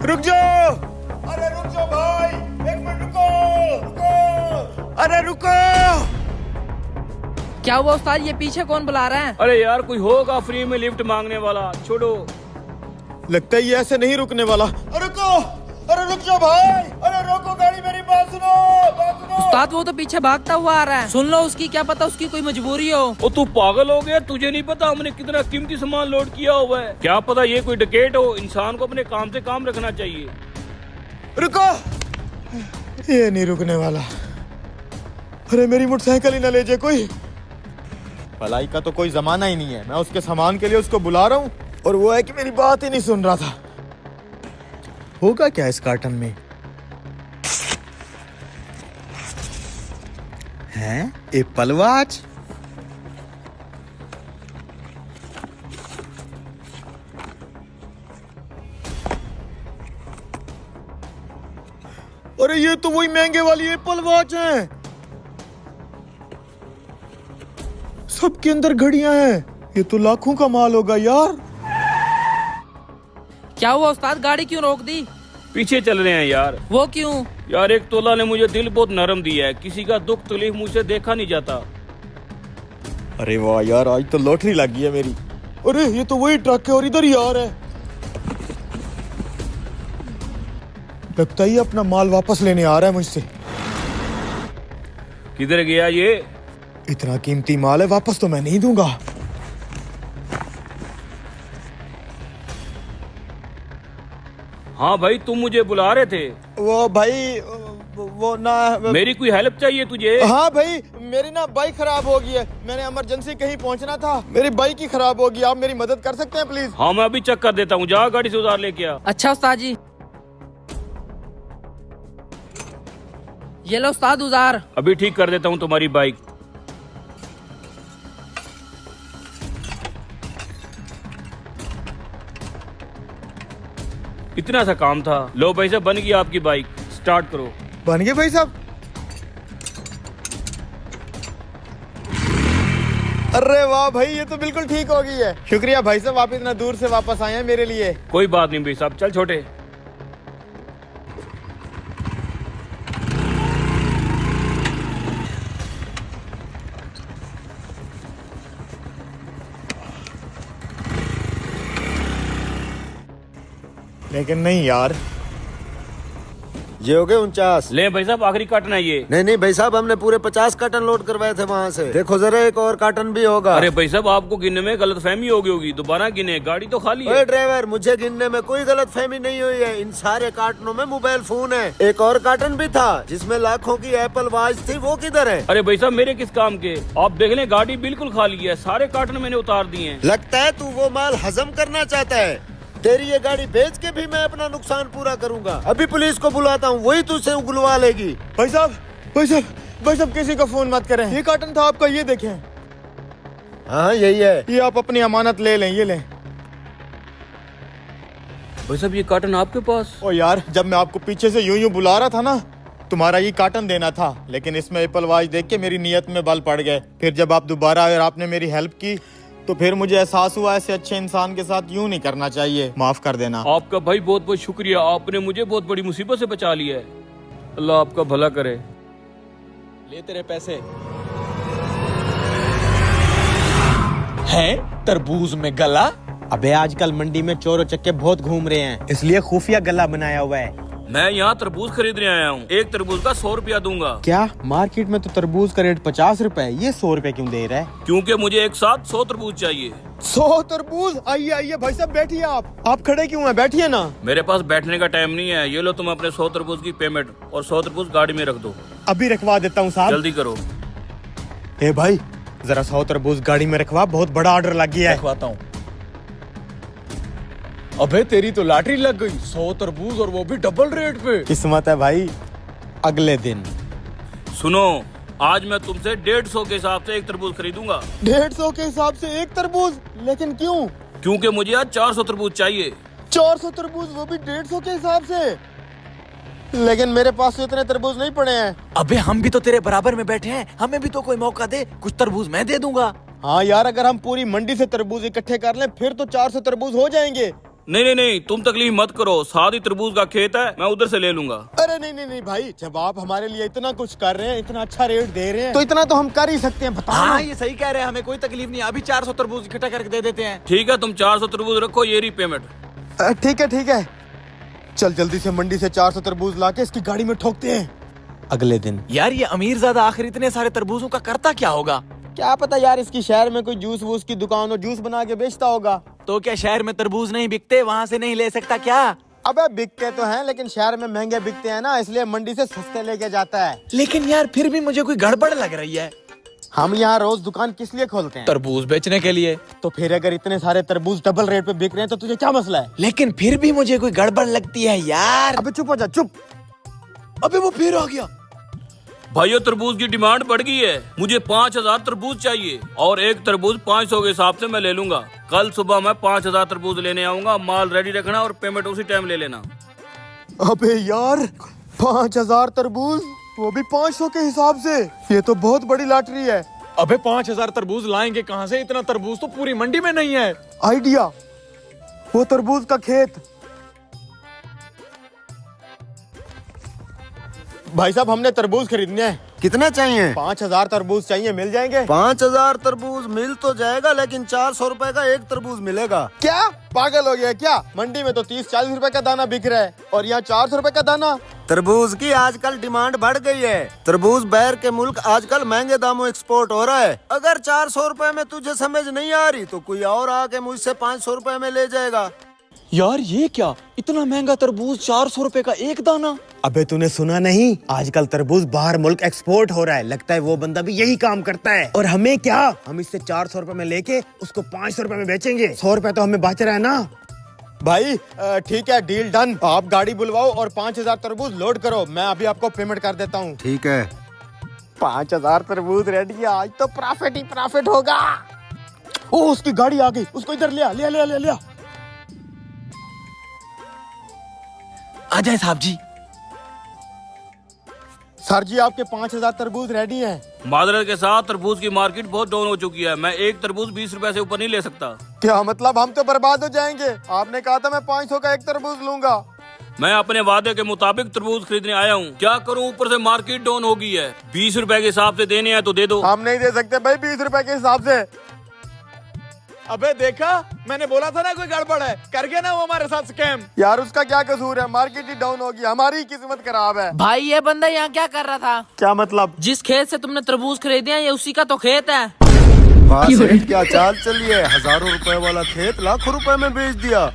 रुक जाओ, अरे रुक जाओ भाई, एक मिनट रुको, रुको, अरे रुको। क्या हुआ उस्ताद, ये पीछे कौन बुला रहा है? अरे यार कोई होगा फ्री में लिफ्ट मांगने वाला, छोड़ो। लगता है ये ऐसे नहीं रुकने वाला। अरे रुको, अरे रुक जाओ भाई, अरे रोको गाड़ी, मेरी बात सुनो, बात सुनो। उस्ताद वो तो पीछे भागता हुआ आ रहा है, सुन लो उसकी, क्या पता उसकी कोई मजबूरी हो। ओ तू पागल हो गया, तुझे नहीं पता हमने कितना कीमती सामान लोड किया हुआ है? क्या पता ये कोई डकैत हो, इंसान को अपने काम से काम रखना चाहिए। रुको, ये नहीं रुकने वाला। अरे मेरी मोटरसाइकिल ही ना ले जाए कोई। भलाई का तो कोई जमाना ही नहीं है, मैं उसके सामान के लिए उसको बुला रहा हूँ और वो है कि मेरी बात ही नहीं सुन रहा था। होगा क्या इस कार्टन में? हैं? Apple watch? अरे ये तो वही महंगे वाली एप्पल वॉच है। सबके अंदर घड़ियां हैं, ये तो लाखों का माल होगा यार। क्या हुआ उस्ताद, गाड़ी क्यों रोक दी? पीछे चल रहे हैं यार। वो क्यों? यार एक तोला ने मुझे दिल बहुत नरम दिया है, किसी का दुख तकलीफ मुझसे देखा नहीं जाता। अरे वाह यार, आज तो लॉटरी लग गई है मेरी। अरे ये तो वही ट्रक है और इधर ही आ रहा है। लगता ही अपना माल वापस लेने आ रहा है मुझसे। किधर गया ये? इतना कीमती माल है, वापस तो मैं नहीं दूंगा। हाँ भाई तुम मुझे बुला रहे थे। वो भाई, वो ना, मेरी कोई हेल्प चाहिए तुझे? हाँ भाई, मेरी ना बाइक खराब हो गई है, मैंने इमरजेंसी कहीं पहुंचना था, मेरी बाइक ही खराब हो गई। आप मेरी मदद कर सकते हैं प्लीज? हाँ मैं अभी चेक कर देता हूँ, जा गाड़ी से उतार लेके आ। अच्छा उस्ताद जी, ये लो उस्ताद उजार। अभी ठीक कर देता हूँ तुम्हारी बाइक। इतना सा काम था। लो भाई साहब, बन गई आपकी बाइक, स्टार्ट करो। बन गए भाई साहब? अरे वाह भाई, ये तो बिल्कुल ठीक हो गई है। शुक्रिया भाई साहब, आप इतना दूर से वापस आए हैं मेरे लिए। कोई बात नहीं भाई साहब, चल छोटे। लेकिन नहीं यार, ये हो गए 49। ले भाई साहब, आखिरी कार्टन है ये। नहीं भाई साहब, हमने पूरे 50 कार्टन लोड करवाए थे वहाँ से। देखो जरा, एक और कार्टन भी होगा। अरे भाई साहब, आपको गिनने में गलतफहमी हो गई होगी, दोबारा गिने, गाड़ी तो खाली है। ओए ड्राइवर, मुझे गिनने में कोई गलतफहमी नहीं हुई है। इन सारे कार्टनों में मोबाइल फोन है। एक और कार्टन भी था जिसमें लाखों की एप्पल वॉच थी, वो किधर है? अरे भाई साहब, मेरे किस काम के? आप देख लें, गाड़ी बिल्कुल खाली है, सारे कार्टन मैंने उतार दिए हैं। लगता है तू वो माल हजम करना चाहता है। तेरी ये गाड़ी बेच के भी मैं अपना नुकसान पूरा करूंगा। अभी पुलिस को बुलाता हूँ, वही तुझसे उगलवा लेगी। भाई साहब, भाई साहब, भाई साहब, किसी का फोन मत करें। ये कार्टन था आपका, ये देखें। हाँ यही है। ये आप अपनी अमानत ले लें, ये लें। भाई साहब, ये कार्टन आपके पास? ओ यार, जब मैं आपको पीछे से यूं बुला रहा था ना, तुम्हारा ये कार्टन देना था, लेकिन इसमें एप्पल वॉच देख के मेरी नीयत में बल पड़ गए। फिर जब आप दोबारा आए और आपने मेरी हेल्प की, तो फिर मुझे एहसास हुआ ऐसे अच्छे इंसान के साथ यूं नहीं करना चाहिए। माफ कर देना। आपका भाई बहुत बहुत शुक्रिया, आपने मुझे बहुत बड़ी मुसीबत से बचा लिया है। अल्लाह आपका भला करे। ले तेरे पैसे। हैं तरबूज में गला? अबे आजकल मंडी में चोर चक्के बहुत घूम रहे हैं, इसलिए खुफिया गला बनाया हुआ है। मैं यहाँ तरबूज खरीदने आया हूँ, एक तरबूज का 100 रुपया दूंगा। क्या मार्केट में तो तरबूज का रेट 50 रुपए है, ये 100 रुपए क्यों दे रहा है? क्योंकि मुझे एक साथ 100 तरबूज चाहिए। 100 तरबूज? आइए आइए भाई साहब, बैठिए। आप खड़े क्यों हैं? बैठिए ना। मेरे पास बैठने का टाइम नहीं है। ये लो तुम अपने 100 तरबूज की पेमेंट, और 100 तरबूज गाड़ी में रख दो। अभी रखवा देता हूँ साहब। जल्दी करो। ए भाई, जरा 100 तरबूज गाड़ी में रखवा, बहुत बड़ा ऑर्डर लग गया है। रखवाता हूँ। अबे तेरी तो लॉटरी लग गई, 100 तरबूज और वो भी डबल रेट पे। किस्मत है भाई। अगले दिन, सुनो, आज मैं तुमसे 150 के हिसाब से एक तरबूज खरीदूंगा। 150 के हिसाब से एक तरबूज? लेकिन क्यों? क्योंकि मुझे आज 400 तरबूज चाहिए। 400 तरबूज, वो भी 150 के हिसाब से? लेकिन मेरे पास तो इतने तरबूज नहीं पड़े हैं। अबे हम भी तो तेरे बराबर में बैठे हैं, हमें भी तो कोई मौका दे, कुछ तरबूज मैं दे दूंगा। हाँ यार, अगर हम पूरी मंडी से तरबूज इकट्ठे कर लें फिर तो 400 तरबूज हो जाएंगे। नहीं नहीं नहीं, तुम तकलीफ मत करो, साथ ही तरबूज का खेत है, मैं उधर से ले लूंगा। अरे नहीं नहीं नहीं भाई, जब आप हमारे लिए इतना कुछ कर रहे हैं, इतना अच्छा रेट दे रहे हैं, तो इतना तो हम कर ही सकते हैं। बताओ हाँ ना। ये सही कह रहे हैं, हमें कोई तकलीफ नहीं। अभी 400 तरबूज इकट्ठा करके दे देते हैं। ठीक है, तुम 400 तरबूज रखो, ये रही पेमेंट। ठीक है ठीक है, चल जल्दी से मंडी से 400 तरबूज लाके इसकी गाड़ी में ठोकते हैं। अगले दिन यार ये अमीरजादा आखिर इतने सारे तरबूजों का करता क्या होगा? क्या पता यार, इसकी शहर में कोई जूस वूस की दुकान हो, जूस बना के बेचता होगा। तो क्या शहर में तरबूज नहीं बिकते, वहाँ से नहीं ले सकता क्या? अबे बिकते तो हैं, लेकिन शहर में महंगे बिकते हैं ना, इसलिए मंडी से सस्ते लेके जाता है। लेकिन यार फिर भी मुझे कोई गड़बड़ लग रही है। हम यहाँ रोज दुकान किस लिए खोलते हैं? तरबूज बेचने के लिए। तो फिर अगर इतने सारे तरबूज डबल रेट पे बिक रहे हैं तो तुझे क्या मसला है? लेकिन फिर भी मुझे कोई गड़बड़ लगती है यार। अबे चुप हो जा, चुप। अबे वो फिर आ गया। भाइयों तरबूज की डिमांड बढ़ गई है, मुझे 5000 तरबूज चाहिए और एक तरबूज 500 के हिसाब से मैं ले लूंगा। कल सुबह मैं 5000 तरबूज लेने आऊंगा, माल रेडी रखना और पेमेंट उसी टाइम ले लेना। अबे यार 5000 तरबूज, वो भी 500 के हिसाब से, ये तो बहुत बड़ी लॉटरी है। अबे 5000 तरबूज लाएंगे कहाँ से? इतना तरबूज तो पूरी मंडी में नहीं है। आइडिया, वो तरबूज का खेत। भाई साहब हमने तरबूज खरीदने हैं। कितना चाहिए? 5000 तरबूज चाहिए, मिल जाएंगे? 5000 तरबूज मिल तो जाएगा, लेकिन 400 रुपए का एक तरबूज मिलेगा। क्या पागल हो गया क्या? मंडी में तो 30-40 रुपए का दाना बिक रहा है और यहाँ 400 रुपए का दाना। तरबूज की आजकल डिमांड बढ़ गई है। तरबूज बैर के मुल्क आजकल महंगे दामों एक्सपोर्ट हो रहा है। अगर 400 रुपए में तुझे समझ नहीं आ रही तो कोई और आके मुझसे 500 रुपए में ले जाएगा। यार ये क्या, इतना महंगा तरबूज, 400 रुपए का एक दाना? अबे तूने सुना नहीं, आजकल तरबूज बाहर मुल्क एक्सपोर्ट हो रहा है। लगता है वो बंदा भी यही काम करता है। और हमें क्या, हम इससे 400 रुपए में लेके उसको 500 रुपए में बेचेंगे। 100 रुपए तो हमें बच रहा है ना। भाई ठीक है, डील डन। आप गाड़ी बुलवाओ और 5000 तरबूज लोड करो, मैं अभी आपको पेमेंट कर देता हूँ। ठीक है। 5000 तरबूज रेडी है, आज तो प्रॉफिट ही प्रॉफिट होगा। ओ उसकी गाड़ी आ गई, उसको इधर लिया लिया लिया लिया लिया। आ जाए साहब जी। सर जी आपके 5000 तरबूज रेडी हैं। मादरत के साथ तरबूज की मार्केट बहुत डाउन हो चुकी है, मैं एक तरबूज 20 रुपए से ऊपर नहीं ले सकता। क्या मतलब, हम तो बर्बाद हो जाएंगे? आपने कहा था मैं 500 का एक तरबूज लूंगा। मैं अपने वादे के मुताबिक तरबूज खरीदने आया हूँ, क्या करूँ, ऊपर से मार्केट डाउन हो गई है। 20 रुपए के हिसाब से देने हैं तो दे दो। हम नहीं दे सकते भाई 20 रुपए के हिसाब से। अबे देखा, मैंने बोला था ना कोई गड़बड़ है। कर गया ना वो हमारे साथ स्कैम। यार उसका क्या कसूर है, मार्केट ही डाउन होगी, हमारी ही किस्मत खराब है। भाई ये बंदा यहाँ क्या कर रहा था? क्या मतलब? जिस खेत से तुमने तरबूज खरीदे हैं ये उसी का तो खेत है। वाह सेठ, क्या चाल चली है। हजारों रुपए वाला खेत लाखों रुपए में बेच दिया।